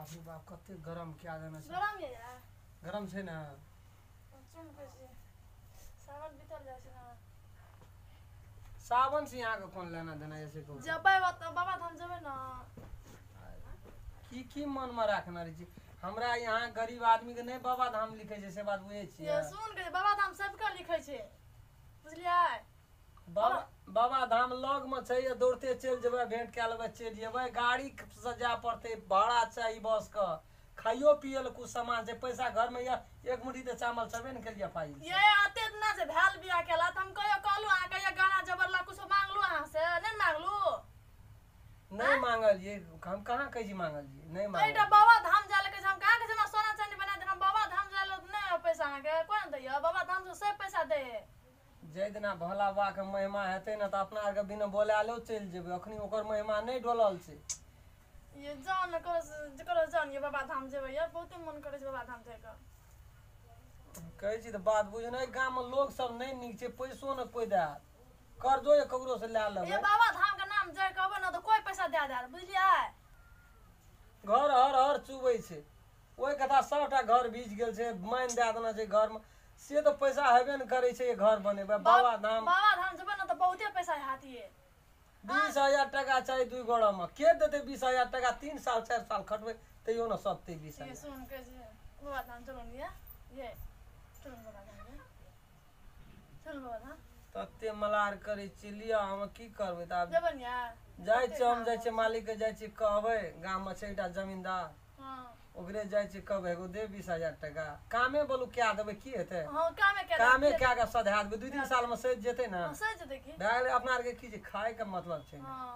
बाप रे बाप कते गरम क्या देना छै गरम है यार गरम छै ना चुन कैसे सावन बीतल जाय छै ना सावन से यहाँ के कौन लेना देना ऐसे को जबै बाबा धाम जबै ना की मन में रखना रही छी हमरा यहाँ गरीब आदमी के नहीं बाबा धाम लिखे छै से बात बुझे छी ये सुन के बाबा धाम सबके लिखै छै बुझलियै बाबा धाम लग में छै या दौड़ते चल जेबै भेंट के लेबै चल जेबै गाड़ी से जा पड़ते भाड़ा चाहिए बस का खाइयो पियो ल कुछ सामान छै पैसा घर में या एक मुट्ठी त चावल छबे न करिया पाई ये आते ना से भेल बिया केला त हम कहलू आ के गाना जबरला कुछ मांगलू अहां से नहीं मांगलू नहीं मांगल ये हम कहां कहि जी मांगल जी नहीं मांगल एटा बाबा धाम जाले के हम कहां के हम सोना चांदी बना देना बाबा धाम जाले नहीं पैसा के कोन दैया बाबा धाम से सब पैसा दे जै दिना भोला बाबा के महिमा हेतै न त अपना आर के बिना बोलालो चल जेबै अखनी ओकर महिमा नहीं डोलल छै ये जान करो जान ये बाबा धाम जेबै यार बहुते मन करे छै बाबा धाम जाय के कहै छी त बात बुझ नै गाम में लोग सब नहीं नीक छै पैसो न कोई दे कर्जो या ककरो से ले लेबै ये बाबा धाम के नाम जाय कहबै न त कोई पैसा दे दे बुझलियै घर हर चुबै छै ओइ कथा सबटा घर बीज गेल छै माइन दे देना छै घर में से तो पैसा हेबे न करे छै घर बनेबै बाबा धाम जेबै न त बहुते पैसा हाथिए 20,000 टका चाहिए दुई गोड़ा में के देते 20,000 टका 3 साल 4 साल खटबे तैयो न सत्ते 20,000 ये सुन के बाबा धाम चलो ये चलो बाबा धाम चलो बाबा धाम तत्ते मलार करे छी लिया हम की करबै त आब जेबन यार जाय छी हम जाय छी मालिक के जाय छी कहबै गाम में छै एकटा जमींदार हां ओकरे जाय छी कहबै एगो दे 20,000 टका कामे बोलू क्या देबै की हेतै हां कामे क्या के सधा देबै 2-3 साल में सज जेतै ना सज जेतै की भाई अपना आर के की खाए के मतलब छै हां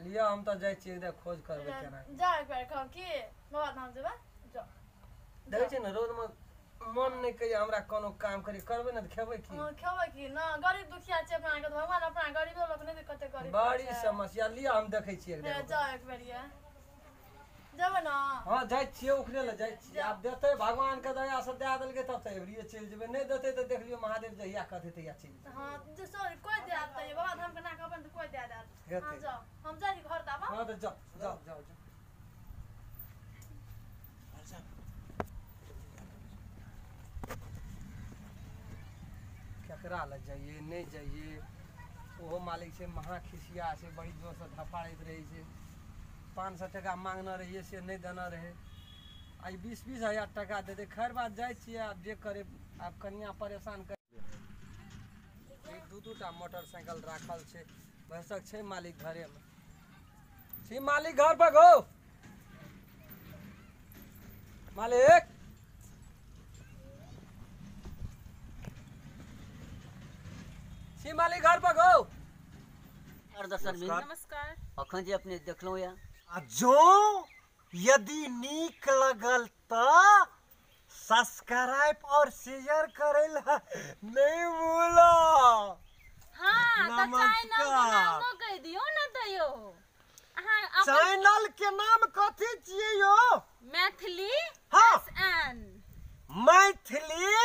लिया हम त जाय छी एकदम खोज करबै केना जा एक बार कह की बाबा धाम जेबै जा देखै छी न रोड में मन नहीं कहिए हमरा कोनो काम करी करबै न त खेबै की हां खेबै की ना गरीब दुखिया छै अपना के भगवान अपना गरीबो लोग नहीं कते गरीब बड़ी समस्या लिया हम देखै छी एकदम जा एक बार ये जेबै ना हां जाय छी ओकरे ल जाय छी आब देतै भगवान के दया से दे देलकै तब त एबरिए चल जेबै नहीं देतै त देख लियो महादेव जहिया कहतै तहिया चल जेबै हां जे सॉरी कोई दे आत ये बाबा धाम के ना कहबन त कोई दे दे हां जाओ हम जाई घर त आबा हां त जाओ केकरा ल जाइए नहीं जाइए ओहो मालिक से महा खिसिया से बड़ी जोर से धफाड़ैत रही छै 500 टका मांगना रहिए से नहीं देना रहे आई 20,000 टका दे दे खैर बात जाय छियै आब जे करे आब कनिया परेशान कर दू-दूटा मोटरसाइकिल राखल छै भैंसक छै मालिक घरे में छी मालिक घर पर गो मालिक छी मालिक घर पर गो नमस्कार अखन जे अपने देखलो या जो यदि नीक लगल त सब्सक्राइब और शेयर करेला नहीं भूलो हां त चैनल के नाम कह दियो न तयो अहाँ चैनल के नाम कथि छियै यो मैथिली हाँ। SN मैथिली